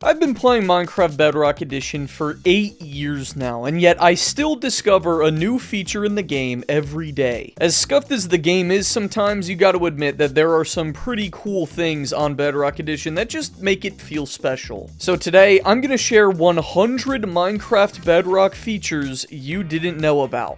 I've been playing Minecraft Bedrock Edition for 8 years now, and yet I still discover a new feature in the game every day. As scuffed as the game is sometimes, you gotta admit that there are some pretty cool things on Bedrock Edition that just make it feel special. So today, I'm gonna share 100 Minecraft Bedrock features you didn't know about.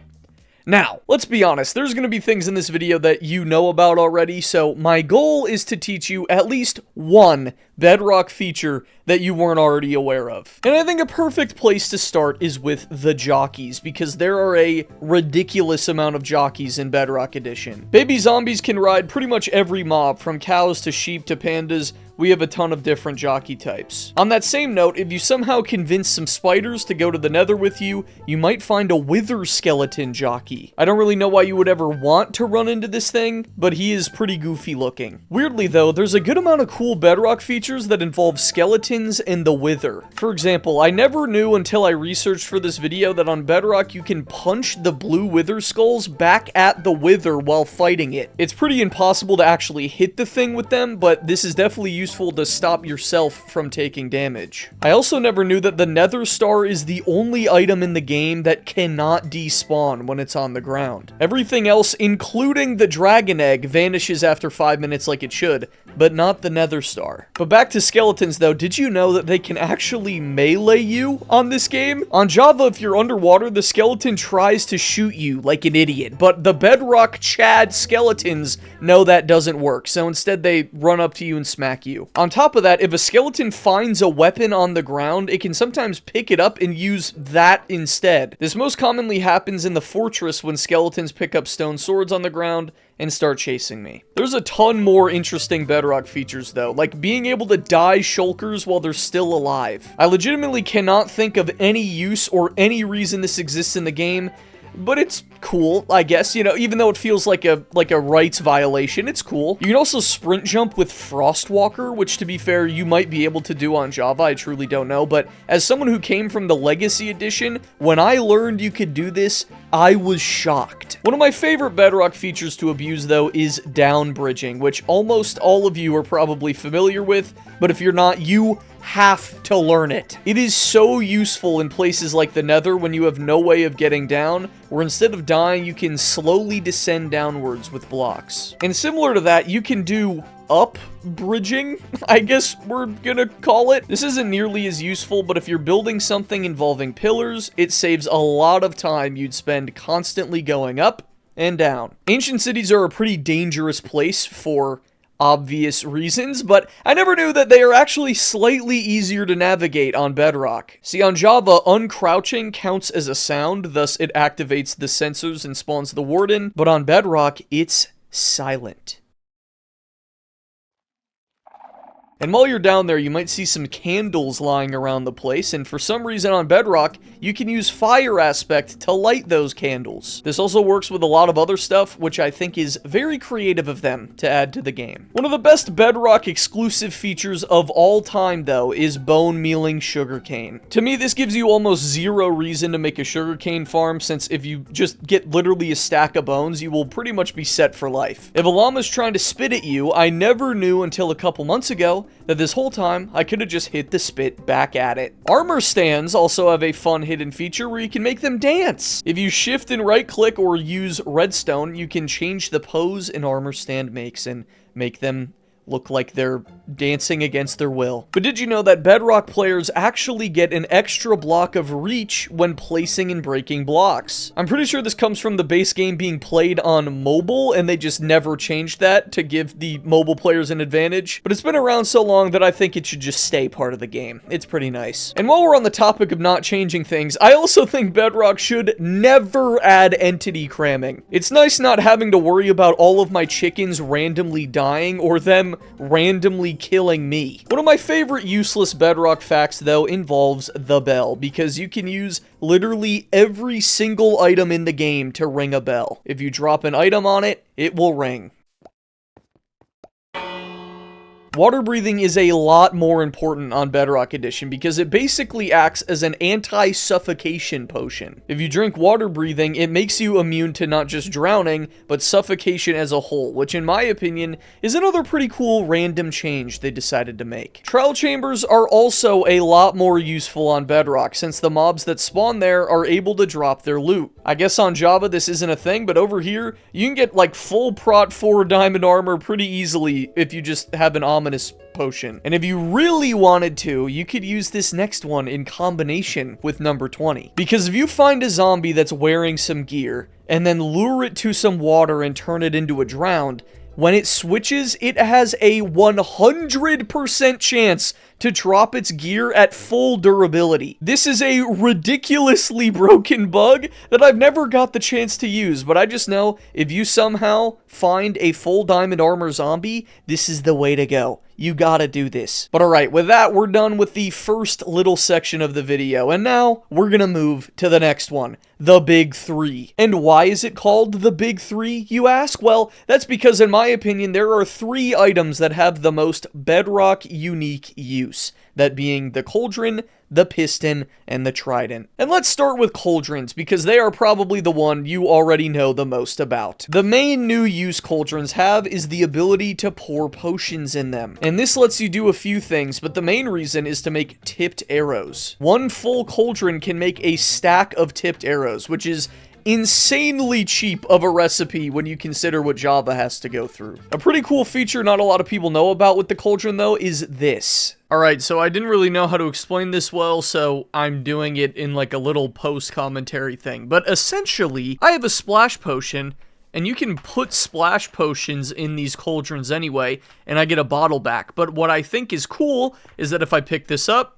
Now, let's be honest, there's going to be things in this video that you know about already, so my goal is to teach you at least one Bedrock feature that you weren't already aware of. And I think a perfect place to start is with the jockeys, because there are a ridiculous amount of jockeys in Bedrock Edition. Baby zombies can ride pretty much every mob, from cows to sheep to pandas. We have a ton of different jockey types. On that same note, if you somehow convince some spiders to go to the nether with you, you might find a wither skeleton jockey. I don't really know why you would ever want to run into this thing, but he is pretty goofy looking. Weirdly though, there's a good amount of cool Bedrock features that involve skeletons and the wither. For example, I never knew until I researched for this video that on Bedrock you can punch the blue wither skulls back at the wither while fighting it. It's pretty impossible to actually hit the thing with them, but this is definitely useful to stop yourself from taking damage. I also never knew that the nether star is the only item in the game that cannot despawn when it's on the ground. Everything else, including the dragon egg, vanishes after 5 minutes like it should, but not the nether star. But back to skeletons though, did you know that they can actually melee you on this game? On Java, if you're underwater, the skeleton tries to shoot you like an idiot, but the Bedrock Chad skeletons know that doesn't work, so instead they run up to you and smack you. On top of that, if a skeleton finds a weapon on the ground, it can sometimes pick it up and use that instead. This most commonly happens in the fortress when skeletons pick up stone swords on the ground and start chasing me. There's a ton more interesting Bedrock features though, like being able to dye shulkers while they're still alive. I legitimately cannot think of any use or any reason this exists in the game, but it's cool, I guess, you know, even though it feels like a rights violation, it's cool. You can also sprint jump with Frostwalker, which to be fair, you might be able to do on Java, I truly don't know, but as someone who came from the Legacy Edition, when I learned you could do this, I was shocked. One of my favorite Bedrock features to abuse though is down bridging, which almost all of you are probably familiar with, but if you're not, you have to learn it. It is so useful in places like the Nether when you have no way of getting down, where instead of dying, you can slowly descend downwards with blocks. And similar to that, you can do up bridging, I guess we're gonna call it. This isn't nearly as useful, but if you're building something involving pillars, it saves a lot of time you'd spend constantly going up and down. Ancient cities are a pretty dangerous place for obvious reasons, but I never knew that they are actually slightly easier to navigate on Bedrock. See, on Java, uncrouching counts as a sound, thus it activates the sensors and spawns the warden, but on Bedrock, it's silent. And while you're down there, you might see some candles lying around the place, and for some reason on Bedrock, you can use fire aspect to light those candles. This also works with a lot of other stuff, which I think is very creative of them to add to the game. One of the best Bedrock exclusive features of all time, though, is bone mealing sugarcane. To me, this gives you almost zero reason to make a sugarcane farm, since if you just get literally a stack of bones, you will pretty much be set for life. If a llama's trying to spit at you, I never knew until a couple months ago that this whole time, I could have just hit the spit back at it. Armor stands also have a fun hidden feature where you can make them dance. If you shift and right click or use redstone, you can change the pose an armor stand makes and make them look like they're dancing against their will. But did you know that Bedrock players actually get an extra block of reach when placing and breaking blocks? I'm pretty sure this comes from the base game being played on mobile, and they just never changed that to give the mobile players an advantage. But it's been around so long that I think it should just stay part of the game. It's pretty nice. And while we're on the topic of not changing things, I also think Bedrock should never add entity cramming. It's nice not having to worry about all of my chickens randomly dying or them randomly killing me. One of my favorite useless Bedrock facts, though, involves the bell, because you can use literally every single item in the game to ring a bell. If you drop an item on it, it will ring. Water breathing is a lot more important on Bedrock Edition because it basically acts as an anti-suffocation potion. If you drink water breathing, it makes you immune to not just drowning, but suffocation as a whole, which in my opinion is another pretty cool random change they decided to make. Trial chambers are also a lot more useful on Bedrock since the mobs that spawn there are able to drop their loot. I guess on Java this isn't a thing, but over here you can get like full prot 4 diamond armor pretty easily if you just have an ominous potion. And if you really wanted to, you could use this next one in combination with number 20. Because if you find a zombie that's wearing some gear and then lure it to some water and turn it into a drowned, when it switches, it has a 100% chance to drop its gear at full durability. This is a ridiculously broken bug that I've never got the chance to use, but I just know if you somehow find a full diamond armor zombie, this is the way to go. You gotta do this. But alright, with that, we're done with the first little section of the video, and now we're gonna move to the next one, the Big Three. And why is it called the Big Three, you ask? Well, that's because in my opinion, there are 3 items that have the most Bedrock unique use. That being the cauldron, the piston, and the trident. And let's start with cauldrons, because they are probably the one you already know the most about. The main new use cauldrons have is the ability to pour potions in them. And this lets you do a few things, but the main reason is to make tipped arrows. One full cauldron can make a stack of tipped arrows, which is insanely cheap of a recipe when you consider what Java has to go through. A pretty cool feature not a lot of people know about with the cauldron though is this. Alright, so I didn't really know how to explain this well, so I'm doing it in like a little post-commentary thing. But essentially, I have a splash potion, and you can put splash potions in these cauldrons anyway, and I get a bottle back. But what I think is cool is that if I pick this up,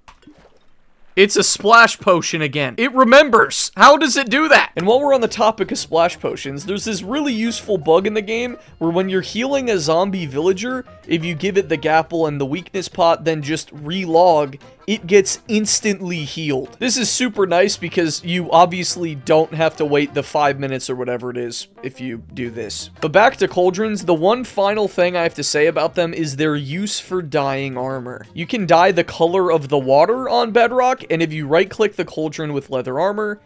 it's a splash potion again. It remembers. How does it do that? And while we're on the topic of splash potions, there's this really useful bug in the game where when you're healing a zombie villager, if you give it the gapple and the weakness pot, then just relog, it gets instantly healed. This is super nice because you obviously don't have to wait the 5 minutes or whatever it is if you do this. But back to cauldrons, the one final thing I have to say about them is their use for dyeing armor. You can dye the color of the water on Bedrock, and if you right-click the cauldron with leather armor,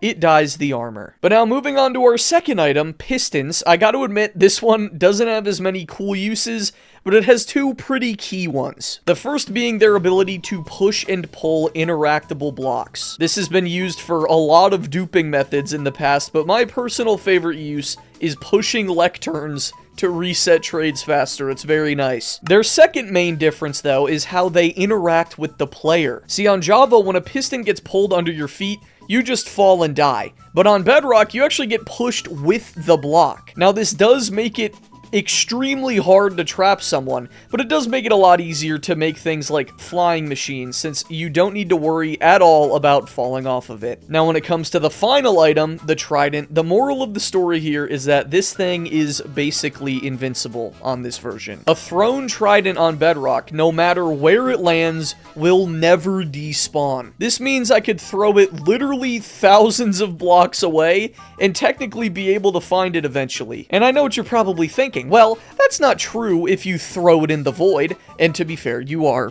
it dyes the armor. But now moving on to our second item, pistons. I gotta admit, this one doesn't have as many cool uses, but it has 2 pretty key ones. The first being their ability to push and pull interactable blocks. This has been used for a lot of duping methods in the past, but my personal favorite use is pushing lecterns to reset trades faster. It's very nice. Their second main difference, though, is how they interact with the player. See, on Java, when a piston gets pulled under your feet, you just fall and die. But on Bedrock, you actually get pushed with the block. Now, this does make it extremely hard to trap someone, but it does make it a lot easier to make things like flying machines, since you don't need to worry at all about falling off of it. Now, when it comes to the final item, the trident, the moral of the story here is that this thing is basically invincible on this version. A thrown trident on Bedrock, no matter where it lands, will never despawn. This means I could throw it literally thousands of blocks away and technically be able to find it eventually. And I know what you're probably thinking. Well, that's not true if you throw it in the void, and to be fair, you are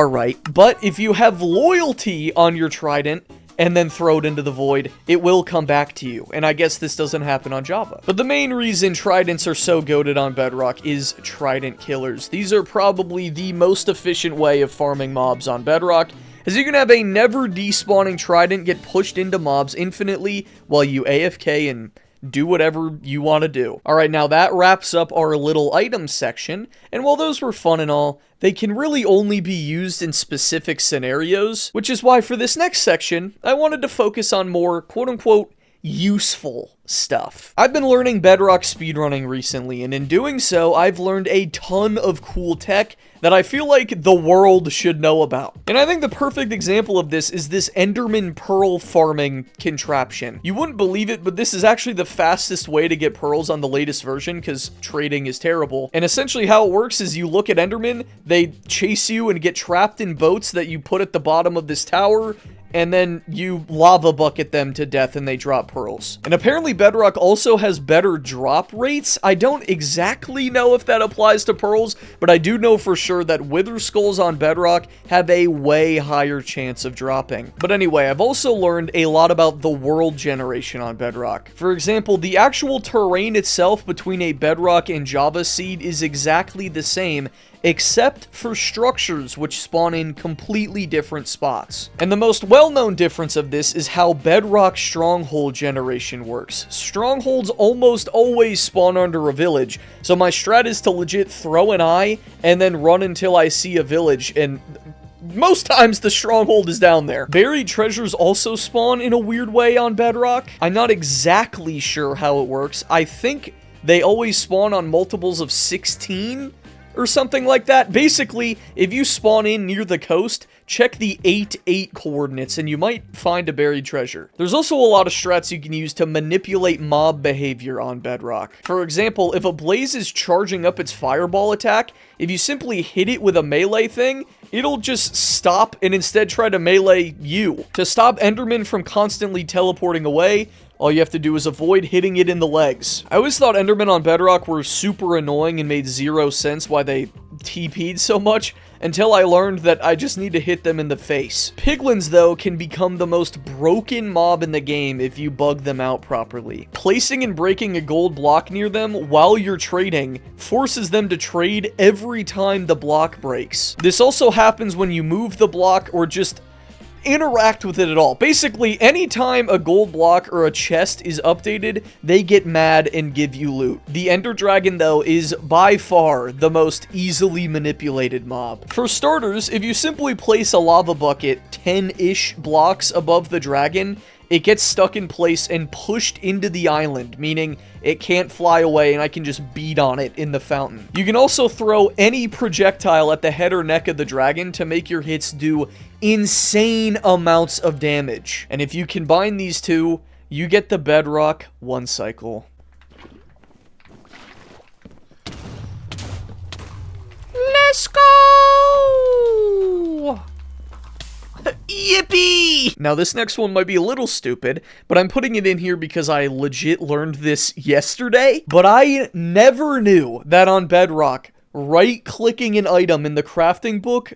right. But if you have loyalty on your trident and then throw it into the void, it will come back to you. And I guess this doesn't happen on Java. But the main reason tridents are so goated on Bedrock is trident killers. These are probably the most efficient way of farming mobs on Bedrock, as you can have a never despawning trident get pushed into mobs infinitely while you AFK and do whatever you want to do. Alright, now that wraps up our little items section, and while those were fun and all, they can really only be used in specific scenarios, which is why for this next section, I wanted to focus on more quote-unquote useful stuff. I've been learning Bedrock speedrunning recently, and in doing so, I've learned a ton of cool tech that I feel like the world should know about. And I think the perfect example of this is this Enderman pearl farming contraption. You wouldn't believe it, but this is actually the fastest way to get pearls on the latest version, because trading is terrible. And essentially how it works is you look at Endermen, they chase you and get trapped in boats that you put at the bottom of this tower, and then you lava bucket them to death and they drop pearls. And apparently Bedrock also has better drop rates. I don't exactly know if that applies to pearls, but I do know for sure sure that Wither Skulls on Bedrock have a way higher chance of dropping. But anyway, I've also learned a lot about the world generation on Bedrock. For example, the actual terrain itself between a Bedrock and Java seed is exactly the same, except for structures which spawn in completely different spots. And the most well-known difference of this is how Bedrock stronghold generation works. Strongholds almost always spawn under a village, so my strat is to legit throw an eye and then run until I see a village, and most times the stronghold is down there. Buried treasures also spawn in a weird way on Bedrock. I'm not exactly sure how it works. I think they always spawn on multiples of 16 or something like that. Basically, if you spawn in near the coast, check the 8-8 coordinates and you might find a buried treasure. There's also a lot of strats you can use to manipulate mob behavior on Bedrock. For example, if a blaze is charging up its fireball attack, if you simply hit it with a melee thing, it'll just stop and instead try to melee you. To stop Enderman from constantly teleporting away, all you have to do is avoid hitting it in the legs. I always thought Endermen on Bedrock were super annoying and made zero sense why they TP'd so much, until I learned that I just need to hit them in the face. Piglins, though, can become the most broken mob in the game if you bug them out properly. Placing and breaking a gold block near them while you're trading forces them to trade every time the block breaks. This also happens when you move the block or just interact with it at all. Basically, anytime a gold block or a chest is updated, they get mad and give you loot. The Ender Dragon, though, is by far the most easily manipulated mob. For starters, if you simply place a lava bucket 10-ish blocks above the dragon, it gets stuck in place and pushed into the island, meaning it can't fly away and I can just beat on it in the fountain. You can also throw any projectile at the head or neck of the dragon to make your hits do insane amounts of damage. And if you combine these two, you get the Bedrock one cycle. Let's go! Yippee! Now, this next one might be a little stupid, but I'm putting it in here because I legit learned this yesterday. But I never knew that on Bedrock, right-clicking an item in the crafting book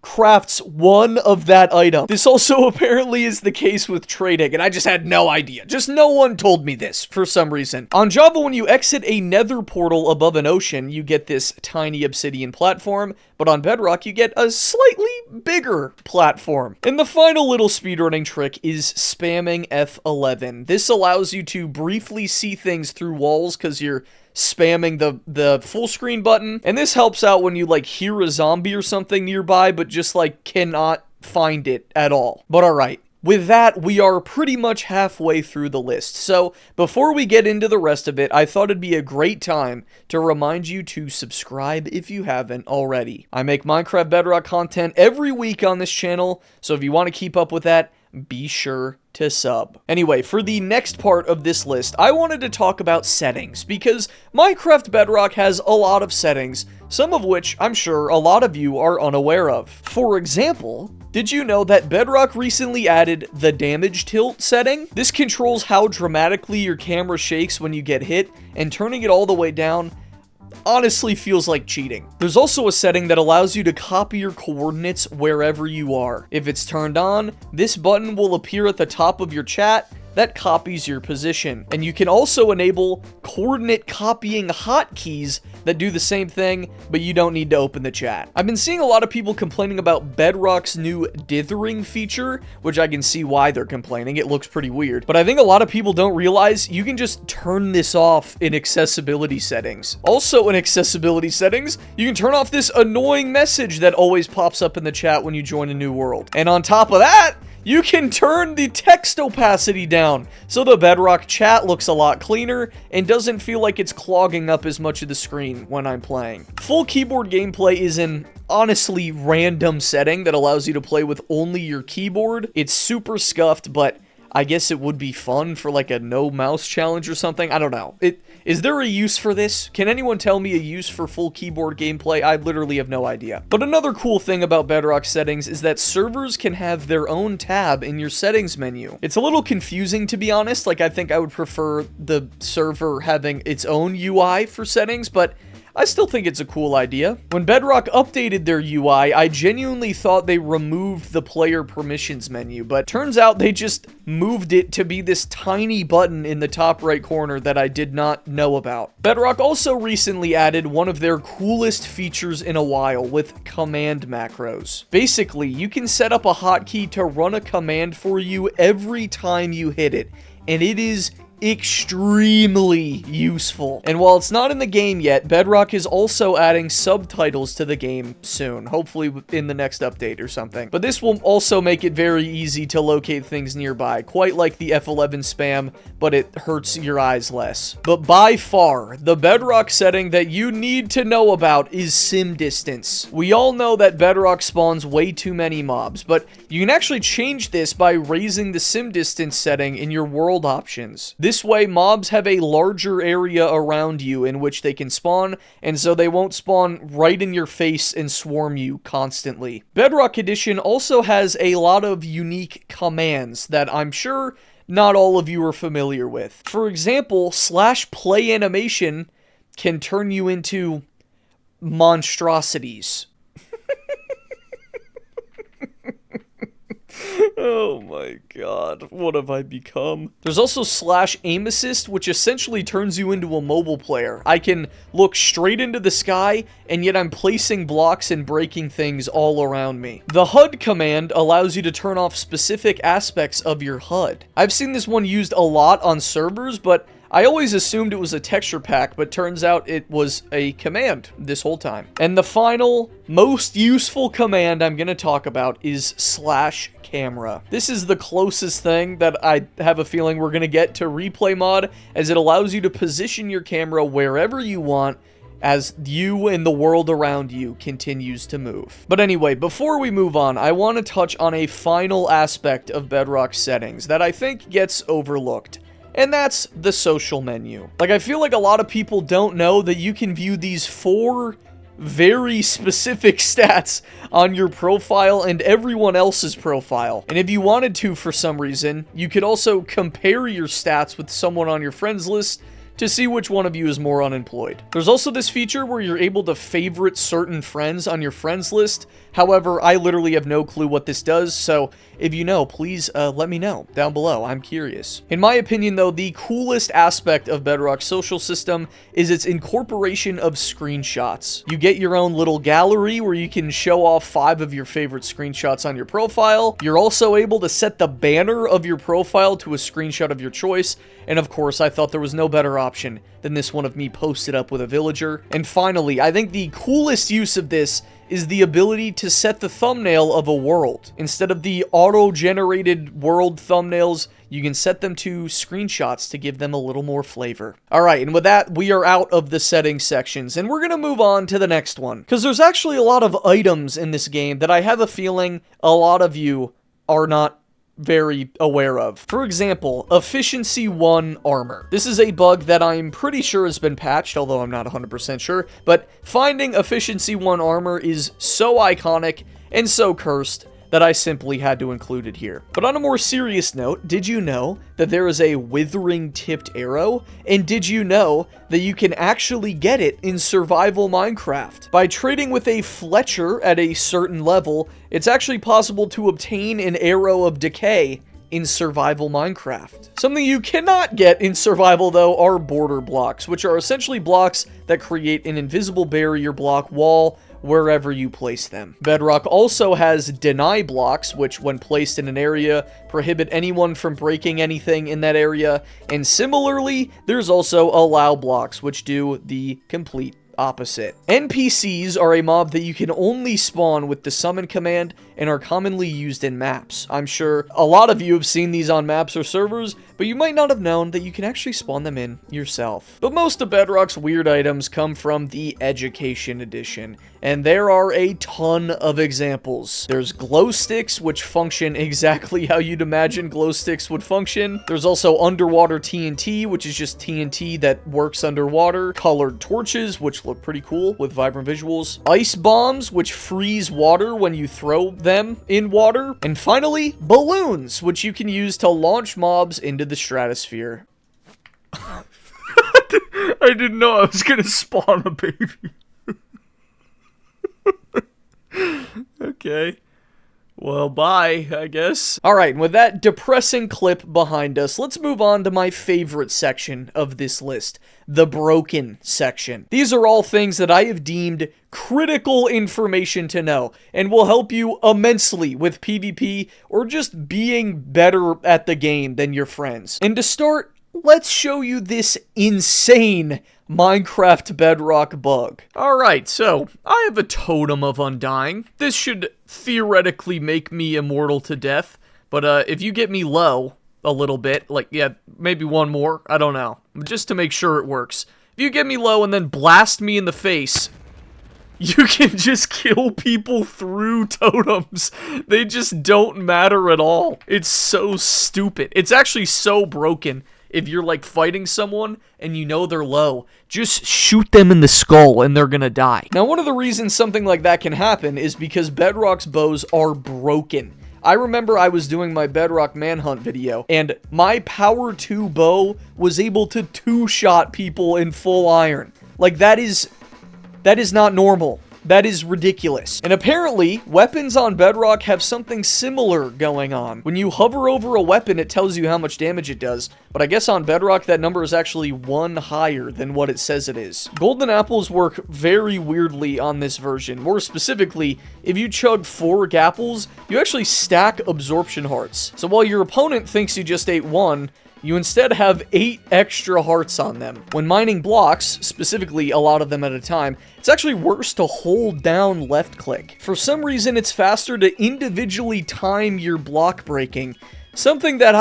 crafts one of that item. This also apparently is the case with trading, and I just had no idea. Just no one told me this for some reason. On Java, when you exit a nether portal above an ocean, you get this tiny obsidian platform, but on Bedrock, you get a slightly bigger platform. And the final little speedrunning trick is spamming F11. This allows you to briefly see things through walls because you're spamming the full screen button, and this helps out when you like hear a zombie or something nearby but just like cannot find it at all. But alright, with that, we are pretty much halfway through the list. So before we get into the rest of it, I thought it'd be a great time to remind you to subscribe if you haven't already. I make Minecraft Bedrock content every week on this channel, so if you want to keep up with that, be sure to sub. Anyway, for the next part of this list, I wanted to talk about settings, because Minecraft Bedrock has a lot of settings, some of which I'm sure a lot of you are unaware of. For example, did you know that Bedrock recently added the damage tilt setting? This controls how dramatically your camera shakes when you get hit, and turning it all the way down honestly feels like cheating. There's also a setting that allows you to copy your coordinates wherever you are. If it's turned on, this button will appear at the top of your chat that copies your position. And you can also enable coordinate copying hotkeys that do the same thing, but you don't need to open the chat. I've been seeing a lot of people complaining about Bedrock's new dithering feature, which I can see why they're complaining. It looks pretty weird. But I think a lot of people don't realize you can just turn this off in accessibility settings. Also in accessibility settings, you can turn off this annoying message that always pops up in the chat when you join a new world. And on top of that, you can turn the text opacity down, so the Bedrock chat looks a lot cleaner and doesn't feel like it's clogging up as much of the screen when I'm playing. Full keyboard gameplay is an honestly random setting that allows you to play with only your keyboard. It's super scuffed, but I guess it would be fun for like a no mouse challenge or something. I don't know. Is there a use for this? Can anyone tell me a use for full keyboard gameplay? I literally have no idea. But another cool thing about Bedrock settings is that servers can have their own tab in your settings menu. It's a little confusing, to be honest. Like, I think I would prefer the server having its own UI for settings, but I still think it's a cool idea. When Bedrock updated their UI, I genuinely thought they removed the player permissions menu, but turns out they just moved it to be this tiny button in the top right corner that I did not know about. Bedrock also recently added one of their coolest features in a while with command macros. Basically, you can set up a hotkey to run a command for you every time you hit it, and it is extremely useful. And while it's not in the game yet, Bedrock is also adding subtitles to the game soon, hopefully in the next update or something. But this will also make it very easy to locate things nearby, quite like the F11 spam, but it hurts your eyes less. But by far, the Bedrock setting that you need to know about is sim distance. We all know that Bedrock spawns way too many mobs, but you can actually change this by raising the sim distance setting in your world options. This way, mobs have a larger area around you in which they can spawn, and so they won't spawn right in your face and swarm you constantly. Bedrock Edition also has a lot of unique commands that I'm sure not all of you are familiar with. For example, /play animation can turn you into monstrosities. Oh my god, what have I become? There's also /aim assist, which essentially turns you into a mobile player. I can look straight into the sky, and yet I'm placing blocks and breaking things all around me. The HUD command allows you to turn off specific aspects of your HUD. I've seen this one used a lot on servers, but I always assumed it was a texture pack, but turns out it was a command this whole time. And the final, most useful command I'm going to talk about is /camera. This is the closest thing that I have a feeling we're going to get to replay mod, as it allows you to position your camera wherever you want as you and the world around you continues to move. But anyway, before we move on, I want to touch on a final aspect of Bedrock settings that I think gets overlooked. And that's the social menu. Like, I feel like a lot of people don't know that you can view these 4 very specific stats on your profile and everyone else's profile. And if you wanted to for some reason, you could also compare your stats with someone on your friends list to see which one of you is more unemployed. There's also this feature where you're able to favorite certain friends on your friends list. However, I literally have no clue what this does, so if you know, please let me know down below. I'm curious. In my opinion, though, the coolest aspect of Bedrock's social system is its incorporation of screenshots. You get your own little gallery where you can show off 5 of your favorite screenshots on your profile. You're also able to set the banner of your profile to a screenshot of your choice, and of course, I thought there was no better option than this one of me posted up with a villager. And finally, I think the coolest use of this is the ability to set the thumbnail of a world. Instead of the auto-generated world thumbnails, you can set them to screenshots to give them a little more flavor. Alright, and with that, we are out of the settings sections, and we're gonna move on to the next one. Because there's actually a lot of items in this game that I have a feeling a lot of you are not very aware of. For example, Efficiency 1 armor. This is a bug that I'm pretty sure has been patched, although I'm not 100% sure, but finding Efficiency 1 armor is so iconic and so cursed that I simply had to include it here. But on a more serious note, did you know that there is a withering tipped arrow? And did you know that you can actually get it in survival Minecraft? By trading with a Fletcher at a certain level, it's actually possible to obtain an arrow of decay in survival Minecraft. Something you cannot get in survival, though, are border blocks, which are essentially blocks that create an invisible barrier block wall wherever you place them. Bedrock also has deny blocks, which when placed in an area, prohibit anyone from breaking anything in that area, and similarly, there's also allow blocks, which do the complete opposite. NPCs are a mob that you can only spawn with the summon command and are commonly used in maps. I'm sure a lot of you have seen these on maps or servers, but you might not have known that you can actually spawn them in yourself. But most of Bedrock's weird items come from the Education Edition, and there are a ton of examples. There's glow sticks, which function exactly how you'd imagine glow sticks would function. There's also underwater TNT, which is just TNT that works underwater. Colored torches, which look pretty cool with vibrant visuals. Ice bombs, which freeze water when you throw them in water. And finally, balloons, which you can use to launch mobs into the stratosphere. I didn't know I was gonna spawn a baby. Okay. Well, bye, I guess. Alright, with that depressing clip behind us, let's move on to my favorite section of this list, the broken section. These are all things that I have deemed critical information to know, and will help you immensely with PvP, or just being better at the game than your friends. And to start, let's show you this insane Minecraft Bedrock bug. Alright, so, I have a totem of undying. This should theoretically make me immortal to death, but if you get me low a little bit, like, yeah, maybe one more, I don't know, just to make sure it works. If you get me low and then blast me in the face, you can just kill people through totems. They just don't matter at all. It's so stupid. It's actually so broken. If you're, like, fighting someone and you know they're low, just shoot them in the skull and they're gonna die. Now, one of the reasons something like that can happen is because Bedrock's bows are broken. I remember I was doing my Bedrock Manhunt video, and my Power 2 bow was able to two-shot people in full iron. Like, that is not normal. That is ridiculous. And apparently, weapons on Bedrock have something similar going on. When you hover over a weapon, it tells you how much damage it does. But I guess on Bedrock, that number is actually 1 higher than what it says it is. Golden apples work very weirdly on this version. More specifically, if you chug 4 gapples, you actually stack absorption hearts. So while your opponent thinks you just ate 1, you instead have 8 extra hearts on them. When mining blocks, specifically a lot of them at a time, it's actually worse to hold down left click. For some reason, it's faster to individually time your block breaking, something that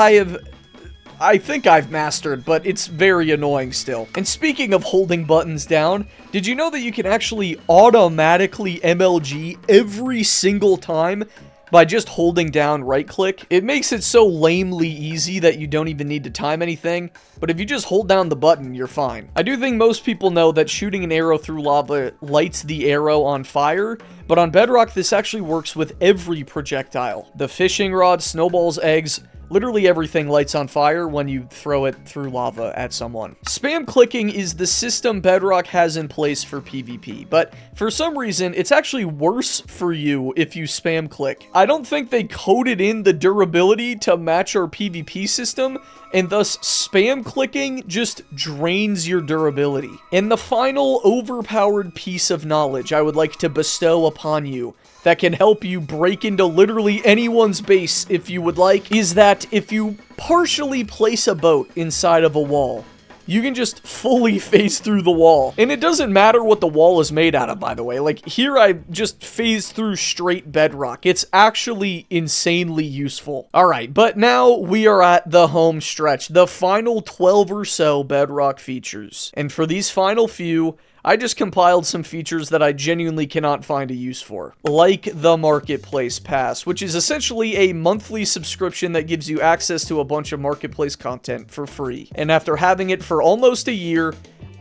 I think I've mastered, but it's very annoying still. And speaking of holding buttons down, did you know that you can actually automatically MLG every single time by just holding down right click? It makes it so lamely easy that you don't even need to time anything, but if you just hold down the button, you're fine. I do think most people know that shooting an arrow through lava lights the arrow on fire, but on Bedrock this actually works with every projectile. The fishing rod, snowballs, eggs, literally everything lights on fire when you throw it through lava at someone. Spam clicking is the system Bedrock has in place for PvP, but for some reason, it's actually worse for you if you spam click. I don't think they coded in the durability to match our PvP system, and thus spam clicking just drains your durability. And the final overpowered piece of knowledge I would like to bestow upon you that can help you break into literally anyone's base if you would like, is that if you partially place a boat inside of a wall, you can just fully phase through the wall. And it doesn't matter what the wall is made out of, by the way. Like, here I just phased through straight bedrock. It's actually insanely useful. Alright, but now we are at the home stretch, the final 12 or so Bedrock features. And for these final few, I just compiled some features that I genuinely cannot find a use for, like the Marketplace Pass, which is essentially a monthly subscription that gives you access to a bunch of Marketplace content for free. And after having it for almost a year,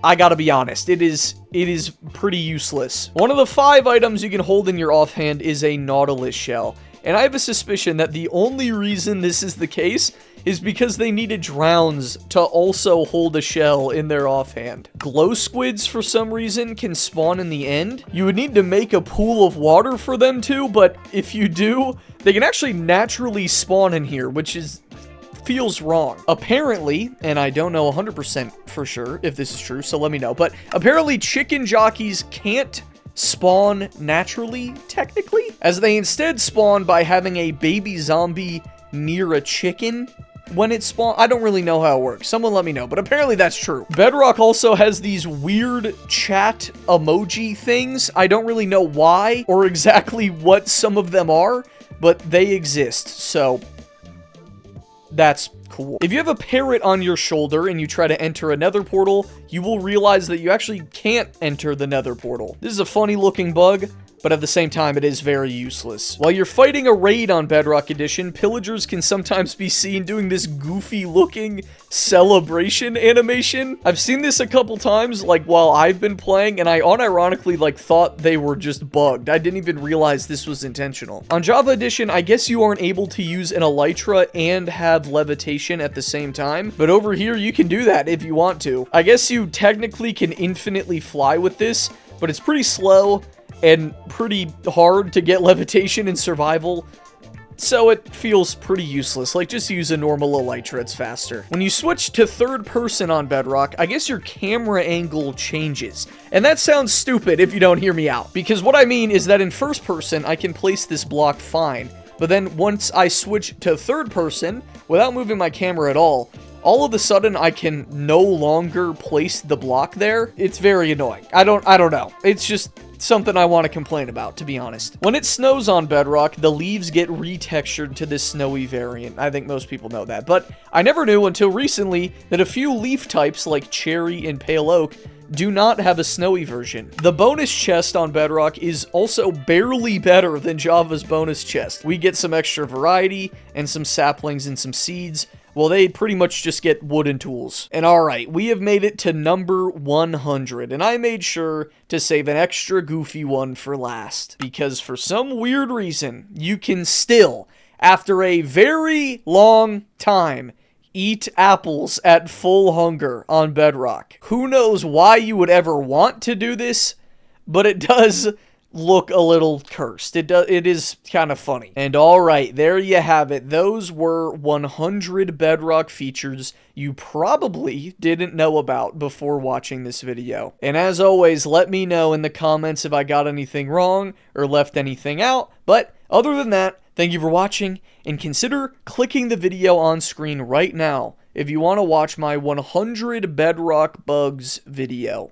I gotta be honest, it is pretty useless. One of the 5 items you can hold in your offhand is a Nautilus shell, and I have a suspicion that the only reason this is the case is because they needed drowns to also hold a shell in their offhand. Glow squids, for some reason, can spawn in the end. You would need to make a pool of water for them to, but if you do, they can actually naturally spawn in here, which feels wrong. Apparently, and I don't know 100% for sure if this is true, so let me know, but apparently chicken jockeys can't spawn naturally, technically, as they instead spawn by having a baby zombie near a chicken when it spawns. I don't really know how it works. Someone let me know, but apparently that's true. Bedrock also has these weird chat emoji things. I don't really know why or exactly what some of them are, but they exist, so that's cool. If you have a parrot on your shoulder and you try to enter a nether portal, you will realize that you actually can't enter the nether portal. This is a funny looking bug. but at the same time, it is very useless. While you're fighting a raid on Bedrock Edition, pillagers can sometimes be seen doing this goofy-looking celebration animation. I've seen this a couple times, like, while I've been playing, and I unironically, like, thought they were just bugged. I didn't even realize this was intentional. On Java Edition, I guess you aren't able to use an elytra and have levitation at the same time, but over here, you can do that if you want to. I guess you technically can infinitely fly with this, but it's pretty slow and pretty hard to get levitation in survival, so it feels pretty useless. Like, just use a normal elytra, it's faster. When you switch to third person on Bedrock, I guess your camera angle changes. And that sounds stupid if you don't hear me out, because what I mean is that in first person, I can place this block fine, but then once I switch to third person, without moving my camera at all of a sudden I can no longer place the block there. It's very annoying. I don't know. It's just something I want to complain about, to be honest. When it snows on Bedrock, the leaves get retextured to this snowy variant. I think most people know that, but I never knew until recently that a few leaf types like cherry and pale oak do not have a snowy version. The bonus chest on Bedrock is also barely better than Java's bonus chest. We get some extra variety and some saplings and some seeds. Well, they pretty much just get wooden tools. And alright, we have made it to number 100, and I made sure to save an extra goofy one for last, because for some weird reason, you can still, after a very long time, eat apples at full hunger on Bedrock. Who knows why you would ever want to do this, but it does look a little cursed. It is kind of funny. And alright, there you have it. Those were 100 Bedrock features you probably didn't know about before watching this video. And as always, let me know in the comments if I got anything wrong or left anything out. But other than that, thank you for watching, and consider clicking the video on screen right now if you want to watch my 100 Bedrock bugs video.